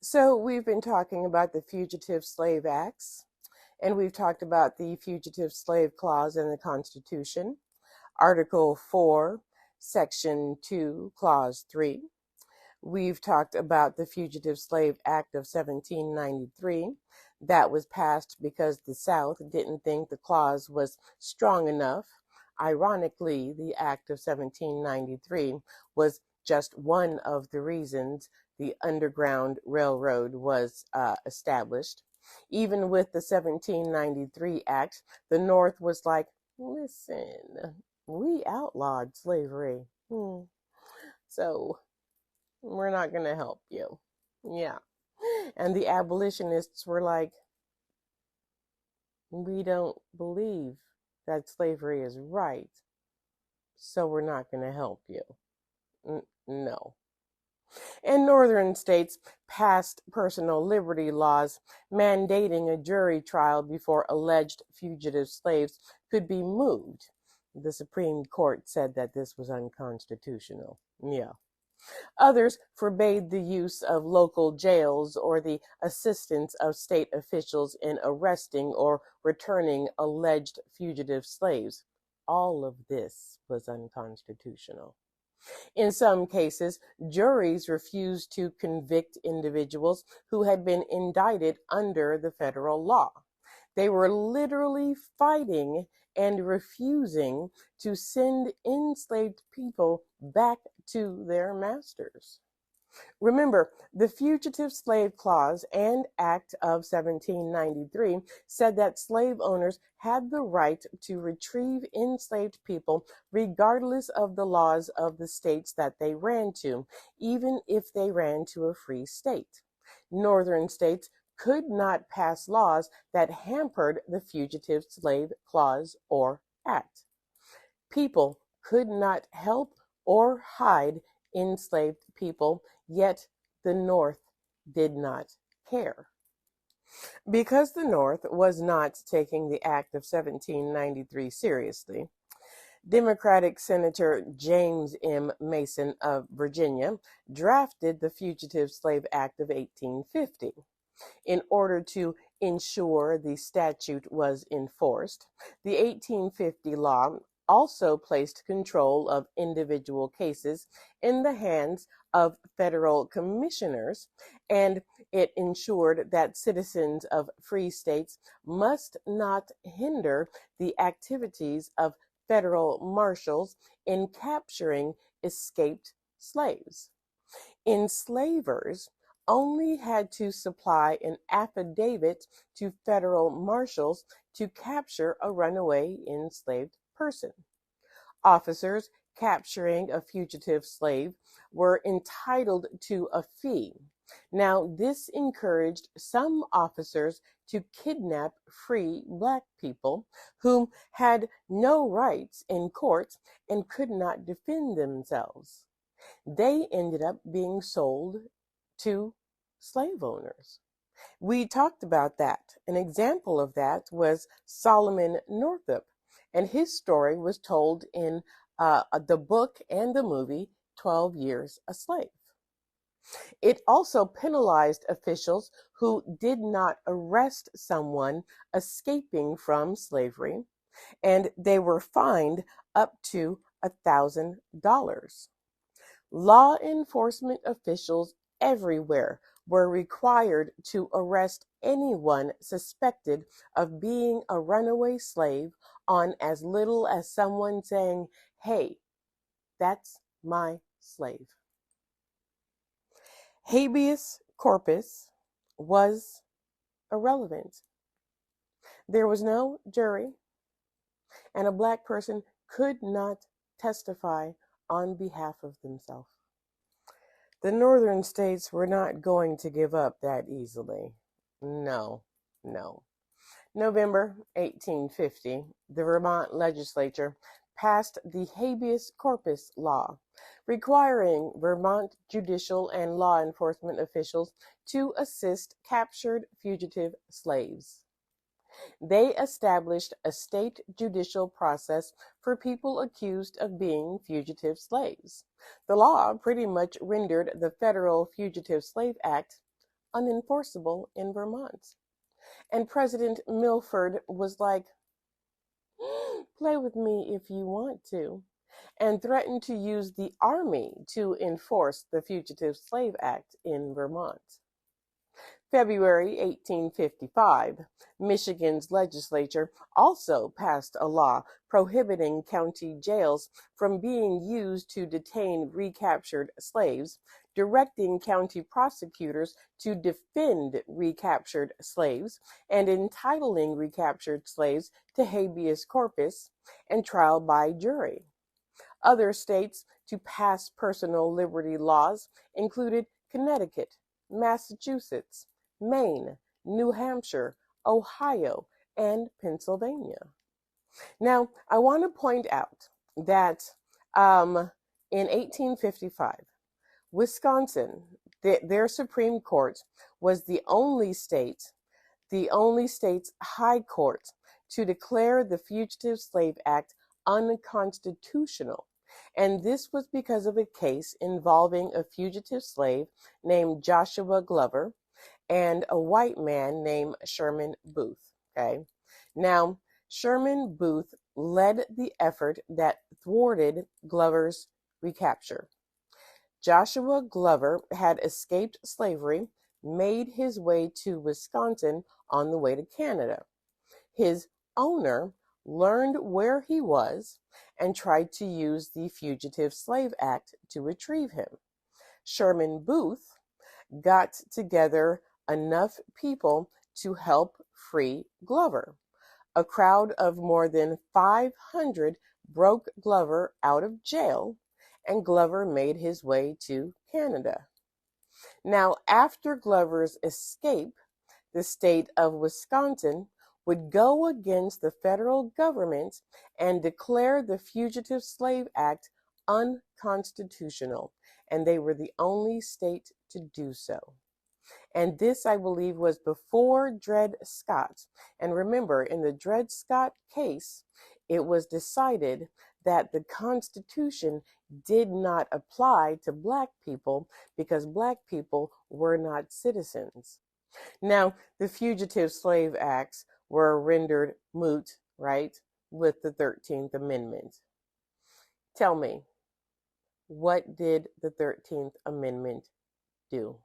So we've been talking about the Fugitive Slave Acts, and we've talked about the Fugitive Slave Clause in the Constitution, Article 4, Section 2, Clause 3. We've talked about the Fugitive Slave Act of 1793. That was passed because the South didn't think the clause was strong enough. Ironically, the Act of 1793 was just one of the reasons the Underground Railroad was established. Even with the 1793 Act, the North was like, listen, we outlawed slavery. So we're not going to help you. Yeah. And the abolitionists were like, we don't believe that slavery is right, so we're not going to help you. No. And northern states passed personal liberty laws mandating a jury trial before alleged fugitive slaves could be moved. The Supreme Court said that this was unconstitutional. Yeah. Others forbade the use of local jails or the assistance of state officials in arresting or returning alleged fugitive slaves. All of this was unconstitutional. In some cases, juries refused to convict individuals who had been indicted under the federal law. They were literally fighting and refusing to send enslaved people back to their masters. Remember, the Fugitive Slave Clause and Act of 1793 said that slave owners had the right to retrieve enslaved people regardless of the laws of the states that they ran to, even if they ran to a free state. Northern states could not pass laws that hampered the Fugitive Slave Clause or Act. People could not help or hide enslaved people, yet the North did not care. Because the North was not taking the Act of 1793 seriously, Democratic Senator James M. Mason of Virginia drafted the Fugitive Slave Act of 1850. In order to ensure the statute was enforced, the 1850 law also placed control of individual cases in the hands of federal commissioners, and it ensured that citizens of free states must not hinder the activities of federal marshals in capturing escaped slaves. Enslavers only had to supply an affidavit to federal marshals to capture a runaway enslaved person. Officers capturing a fugitive slave were entitled to a fee. Now, this encouraged some officers to kidnap free Black people whom had no rights in court and could not defend themselves. They ended up being sold to slave owners. We talked about that. An example of that was Solomon Northup, and his story was told in the book and the movie 12 Years a Slave. It also penalized officials who did not arrest someone escaping from slavery, and they were fined up to $1,000. Law enforcement officials everywhere were required to arrest anyone suspected of being a runaway slave on as little as someone saying, "Hey, that's my slave." Habeas corpus was irrelevant. There was no jury, and a Black person could not testify on behalf of themselves. The northern states were not going to give up that easily. No. November 1850, the Vermont legislature passed the Habeas Corpus Law, requiring Vermont judicial and law enforcement officials to assist captured fugitive slaves. They established a state judicial process for people accused of being fugitive slaves. The law pretty much rendered the Federal Fugitive Slave Act unenforceable in Vermont. And President Milford was like, play with me if you want to, and threatened to use the army to enforce the Fugitive Slave Act in Vermont. February 1855, Michigan's legislature also passed a law prohibiting county jails from being used to detain recaptured slaves, directing county prosecutors to defend recaptured slaves, and entitling recaptured slaves to habeas corpus and trial by jury. Other states to pass personal liberty laws included Connecticut, Massachusetts, Maine, New Hampshire, Ohio, and Pennsylvania. Now, I want to point out that in 1855, Wisconsin, their Supreme Court was the only state's high court to declare the Fugitive Slave Act unconstitutional. And this was because of a case involving a fugitive slave named Joshua Glover and a white man named Sherman Booth. Okay. Now, Sherman Booth led the effort that thwarted Glover's recapture. Joshua Glover had escaped slavery, made his way to Wisconsin on the way to Canada. His owner learned where he was and tried to use the Fugitive Slave Act to retrieve him. Sherman Booth got together enough people to help free Glover. A crowd of more than 500 broke Glover out of jail, and Glover made his way to Canada. Now, after Glover's escape, the state of Wisconsin would go against the federal government and declare the Fugitive Slave Act unconstitutional, and they were the only state to do so. And this, I believe, was before Dred Scott. And remember, in the Dred Scott case, it was decided that the Constitution did not apply to Black people because Black people were not citizens. Now, the Fugitive Slave Acts were rendered moot, right, with the 13th Amendment. Tell me, what did the 13th Amendment do?